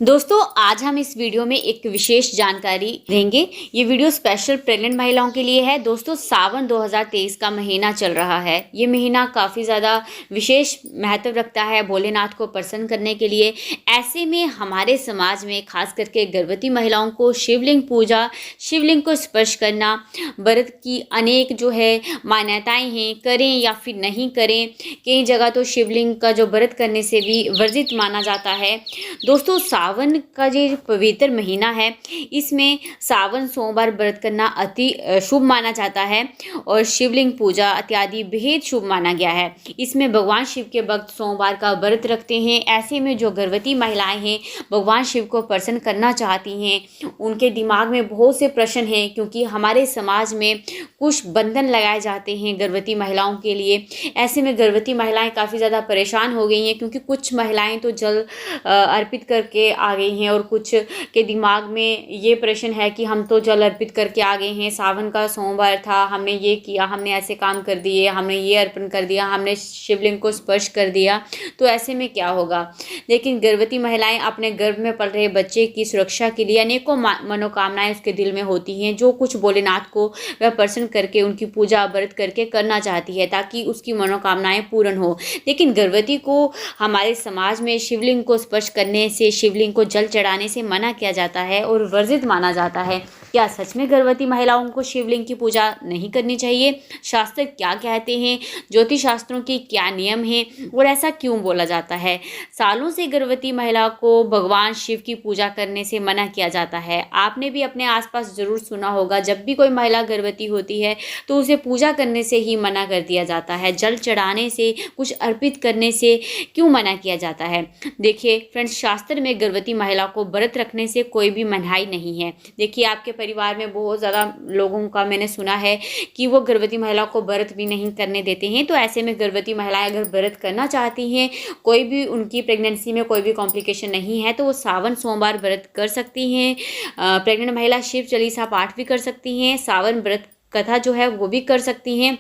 दोस्तों आज हम इस वीडियो में एक विशेष जानकारी देंगे। ये वीडियो स्पेशल प्रेग्नेंट महिलाओं के लिए है। दोस्तों सावन 2023 का महीना चल रहा है। ये महीना काफ़ी ज़्यादा विशेष महत्व रखता है भोलेनाथ को प्रसन्न करने के लिए। ऐसे में हमारे समाज में खास करके गर्भवती महिलाओं को शिवलिंग पूजा, शिवलिंग को स्पर्श करना, व्रत की अनेक जो है मान्यताएँ हैं, करें या फिर नहीं करें। कई जगह तो शिवलिंग का जो व्रत करने से भी वर्जित माना जाता है। दोस्तों सावन का जो पवित्र महीना है, इसमें सावन सोमवार व्रत करना अति शुभ माना जाता है और शिवलिंग पूजा इत्यादि बेहद शुभ माना गया है। इसमें भगवान शिव के भक्त सोमवार का व्रत रखते हैं। ऐसे में जो गर्भवती महिलाएं हैं, भगवान शिव को प्रसन्न करना चाहती हैं, उनके दिमाग में बहुत से प्रश्न हैं, क्योंकि हमारे समाज में कुछ बंधन लगाए जाते हैं गर्भवती महिलाओं के लिए। ऐसे में गर्भवती महिलाएं काफ़ी ज़्यादा परेशान हो गई हैं, क्योंकि कुछ महिलाएं तो जल अर्पित करके आ गई हैं और कुछ के दिमाग में ये प्रश्न है कि हम तो जल अर्पित करके आ गए हैं, सावन का सोमवार था, हमने ये किया, हमने ऐसे काम कर दिए, हमने ये अर्पण कर दिया, हमने शिवलिंग को स्पर्श कर दिया, तो ऐसे में क्या होगा। लेकिन गर्भवती महिलाएं अपने गर्भ में पल रहे बच्चे की सुरक्षा के लिए अनेकों मनोकामनाएं उसके दिल में होती हैं, जो कुछ भोलेनाथ को वह प्रसन्न करके उनकी पूजा व्रत करके करना चाहती है ताकि उसकी मनोकामनाएं पूर्ण हो। लेकिन गर्भवती को हमारे समाज में शिवलिंग को स्पर्श करने से, शिवलिंग को जल चढ़ाने से मना किया जाता है और वर्जित माना जाता है। क्या सच में गर्भवती महिलाओं को शिवलिंग की पूजा नहीं करनी चाहिए? शास्त्र क्या कहते हैं? ज्योतिष शास्त्रों के क्या नियम हैं और ऐसा क्यों बोला जाता है? सालों से गर्भवती महिला को भगवान शिव की पूजा करने से मना किया जाता है। आपने भी अपने आसपास जरूर सुना होगा, जब भी कोई महिला गर्भवती होती है तो उसे पूजा करने से ही मना कर दिया जाता है। जल चढ़ाने से, कुछ अर्पित करने से क्यों मना किया जाता है? देखिए फ्रेंड्स, शास्त्र में गर्भवती महिला को व्रत रखने से कोई भी मनाही नहीं है। देखिए आपके परिवार में बहुत ज़्यादा लोगों का मैंने सुना है कि वो गर्भवती महिला को व्रत भी नहीं करने देते हैं। तो ऐसे में गर्भवती महिलाएं अगर व्रत करना चाहती हैं, कोई भी उनकी प्रेगनेंसी में कोई भी कॉम्प्लिकेशन नहीं है, तो वो सावन सोमवार व्रत कर सकती हैं। प्रेग्नेंट महिला शिव चालीसा पाठ भी कर सकती हैं, सावन व्रत कथा जो है वो भी कर सकती हैं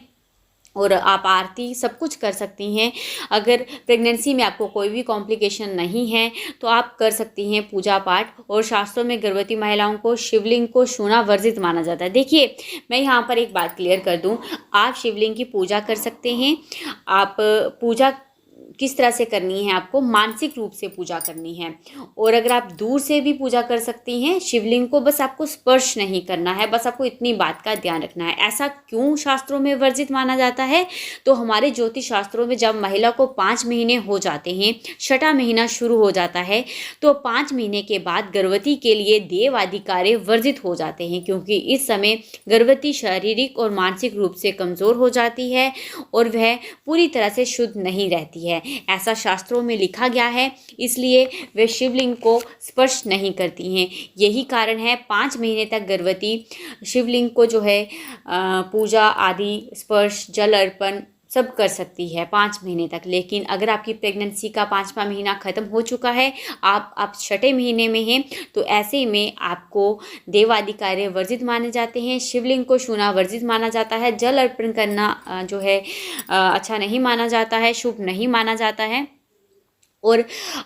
और आप आरती सब कुछ कर सकती हैं। अगर प्रेगनेंसी में आपको कोई भी कॉम्प्लिकेशन नहीं है तो आप कर सकती हैं पूजा पाठ। और शास्त्रों में गर्भवती महिलाओं को शिवलिंग को छूना वर्जित माना जाता है। देखिए मैं यहाँ पर एक बात क्लियर कर दूँ, आप शिवलिंग की पूजा कर सकते हैं। आप पूजा किस तरह से करनी है, आपको मानसिक रूप से पूजा करनी है। और अगर आप दूर से भी पूजा कर सकती हैं शिवलिंग को, बस आपको स्पर्श नहीं करना है, बस आपको इतनी बात का ध्यान रखना है। ऐसा क्यों शास्त्रों में वर्जित माना जाता है? तो हमारे ज्योतिष शास्त्रों में जब महिला को 5 महीने हो जाते हैं, 6वां महीना शुरू हो जाता है, तो 5 महीने के बाद गर्भवती के लिए देव आदि कार्य वर्जित हो जाते हैं, क्योंकि इस समय गर्भवती शारीरिक और मानसिक रूप से कमज़ोर हो जाती है और वह पूरी तरह से शुद्ध नहीं रहती है। ऐसा शास्त्रों में लिखा गया है, इसलिए वे शिवलिंग को स्पर्श नहीं करती हैं। यही कारण है 5 महीने तक गर्भवती शिवलिंग को जो है पूजा आदि, स्पर्श, जल अर्पण सब कर सकती है 5 महीने तक। लेकिन अगर आपकी प्रेगनेंसी का 5वां महीना ख़त्म हो चुका है, आप 6ठे महीने में हैं, तो ऐसे में आपको देव आदि कार्य वर्जित माने जाते हैं। शिवलिंग को छूना वर्जित माना जाता है। जल अर्पण करना जो है अच्छा नहीं माना जाता है, शुभ नहीं माना जाता है। और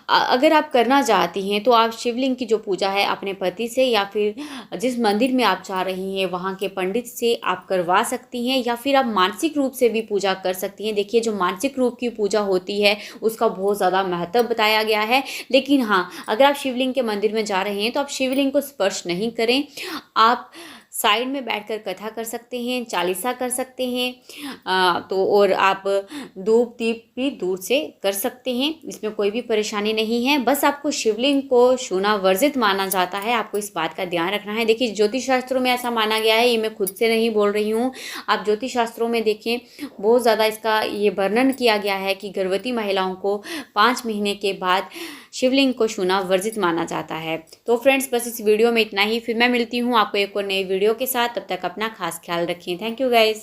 अगर आप करना चाहती हैं तो आप शिवलिंग की जो पूजा है अपने पति से या फिर जिस मंदिर में आप जा रही हैं वहाँ के पंडित से आप करवा सकती हैं, या फिर आप मानसिक रूप से भी पूजा कर सकती हैं। देखिए जो मानसिक रूप की पूजा होती है उसका बहुत ज़्यादा महत्व बताया गया है। लेकिन हाँ, अगर आप शिवलिंग के मंदिर में जा रहे हैं तो आप शिवलिंग को स्पर्श नहीं करें। आप साइड में बैठकर कथा कर सकते हैं, चालीसा कर सकते हैं। तो और आप धूप दीप भी दूर से कर सकते हैं, इसमें कोई भी परेशानी नहीं है। बस आपको शिवलिंग को छूना वर्जित माना जाता है, आपको इस बात का ध्यान रखना है। देखिए ज्योतिष शास्त्रों में ऐसा माना गया है, ये मैं खुद से नहीं बोल रही हूँ। आप ज्योतिष शास्त्रों में देखें, बहुत ज़्यादा इसका ये वर्णन किया गया है कि गर्भवती महिलाओं को 5 महीने के बाद शिवलिंग को छूना वर्जित माना जाता है। तो फ्रेंड्स बस इस वीडियो में इतना ही, फिर मैं मिलती हूँ आपको एक और नई वीडियो के साथ। तब तक अपना खास ख्याल रखें। Thank you guys.